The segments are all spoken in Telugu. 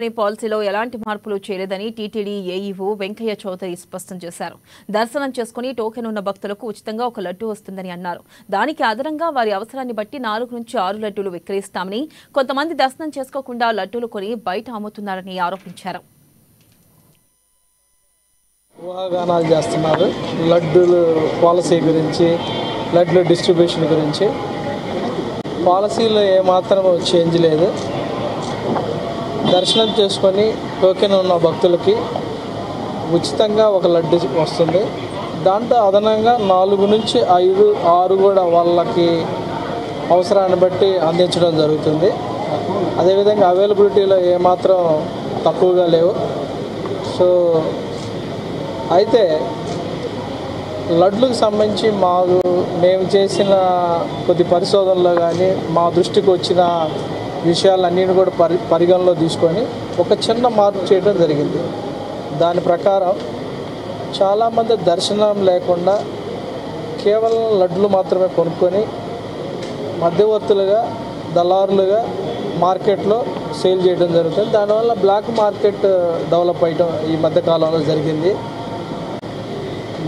పాలసీలో ఎలాంటి మార్పులు చేయలేదని టీటీడీ ఏఈఓ వెంకయ్య చౌదరి స్పష్టం చేశారు. దర్శనం చేసుకుని టోకెన్ ఉన్న భక్తులకు ఉచితంగా ఒక లడ్డు వస్తుందని అన్నారు. దానికి అదనంగా వారి అవసరాన్ని బట్టి 4 నుంచి 6 లడ్డూలు విక్రయిస్తామని, కొంతమంది దర్శనం చేసుకోకుండా లడ్డూలు కొని బయట అమ్ముతున్నారని ఆరోపించారు. ఊహాగానాలు చేస్తున్నారు. లడ్డూలు పాలసీ గురించి, లడ్డూల డిస్ట్రిబ్యూషన్ గురించి. పాలసీలో ఏమాత్రం చేంజ్ లేదు. దర్శనం చేసుకొని టోకెన్ ఉన్న భక్తులకి ఉచితంగా ఒక లడ్డు వస్తుంది. దాంట్లో అదనంగా 4 నుంచి 5, 6 కూడా వాళ్ళకి అవసరాన్ని బట్టి అందించడం జరుగుతుంది. అదేవిధంగా అవైలబిలిటీలో ఏమాత్రం తక్కువగా లేవు. సో అయితే లడ్లకు సంబంధించి మేము చేసిన కొద్ది పరిశోధనలో కానీ మా దృష్టికి వచ్చిన విషయాలన్నింటినీ కూడా పరిగణలో తీసుకొని ఒక చిన్న మార్పు చేయడం జరిగింది. దాని ప్రకారం చాలామంది దర్శనం లేకుండా కేవలం లడ్లు మాత్రమే కొనుక్కొని మధ్యవర్తులుగా, దళారులుగా మార్కెట్లో సేల్ చేయడం జరుగుతుంది. దానివల్ల బ్లాక్ మార్కెట్ డెవలప్ అయ్యడం ఈ మధ్యకాలంలో జరిగింది.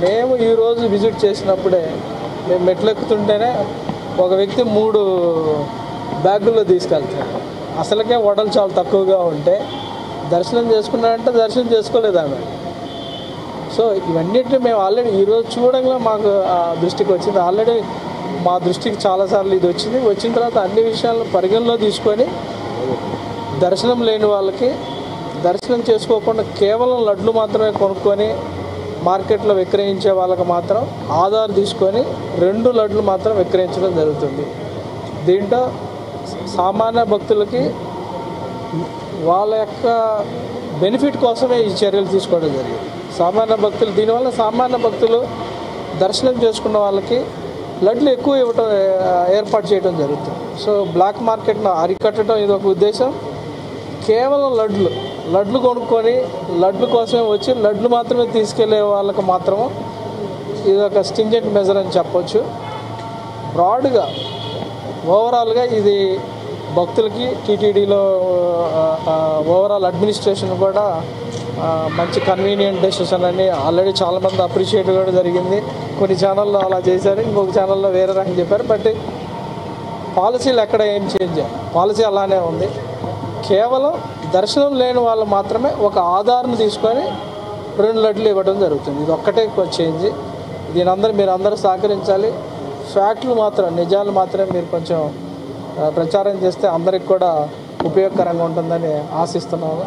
మేము ఈరోజు విజిట్ చేసినప్పుడే మేము మెట్లెక్కుతుంటేనే ఒక వ్యక్తి 3 బ్యాగుల్లో తీసుకెళ్తాడు. అసలుకే వడలు చాలా తక్కువగా ఉంటే దర్శనం చేసుకున్నాడంటే దర్శనం చేసుకోలేదు ఆమె. సో ఇవన్నిటిని మేము ఆల్రెడీ ఈరోజు చూడంగా మాకు ఆ దృష్టికి వచ్చింది. ఆల్రెడీ మా దృష్టికి చాలాసార్లు ఇది వచ్చింది. వచ్చిన తర్వాత అన్ని విషయాలను పరిగణలో తీసుకొని దర్శనం లేని వాళ్ళకి దర్శనం చేసుకోకుండా కేవలం లడ్లు మాత్రమే కొనుక్కొని మార్కెట్లో విక్రయించే వాళ్ళకి మాత్రం ఆధార్ తీసుకొని 2 లడ్లు మాత్రం విక్రయించడం జరుగుతుంది. దీంట్లో సామాన్య భక్తులకి వాళ్ళ యొక్క బెనిఫిట్ కోసమే ఈ చర్యలు తీసుకోవడం జరిగింది. దీనివల్ల సామాన్య భక్తులు దర్శనం చేసుకున్న వాళ్ళకి లడ్లు ఎక్కువ ఇవ్వటం ఏర్పాటు చేయడం జరుగుతుంది. సో బ్లాక్ మార్కెట్ను అరికట్టడం ఇది ఒక ఉద్దేశం. కేవలం లడ్లు కొనుక్కొని లడ్లు కోసమే వచ్చి లడ్లు మాత్రమే తీసుకెళ్లే వాళ్ళకి మాత్రము ఇది ఒక స్టింజెంట్ మెజర్ అని చెప్పొచ్చు. బ్రాడ్గా ఓవరాల్గా ఇది భక్తులకి టీటీడీలో ఓవరాల్ అడ్మినిస్ట్రేషన్ కూడా మంచి కన్వీనియంట్ డెసిషన్ అని ఆల్రెడీ చాలామంది అప్రిషియేట్ కూడా జరిగింది. కొన్ని ఛానల్లో అలా చేశారు, ఇంకొక ఛానల్లో వేరే రకం చెప్పారు. బట్ పాలసీలు ఎక్కడ ఏం చేంజ్, పాలసీ అలానే ఉంది. కేవలం దర్శనం లేని వాళ్ళు మాత్రమే ఒక ఆధార్ను తీసుకొని 2 లడ్లు ఇవ్వడం జరుగుతుంది. ఇది ఒక్కటే చేంజ్. మీరు అందరూ సహకరించాలి. ఫ్యాక్ట్లు మాత్రం, నిజాలు మాత్రమే మీరు కొంచెం ప్రచారం చేస్తే అందరికి కూడా ఉపయోగకరంగా ఉంటుందని ఆశిస్తున్నాము.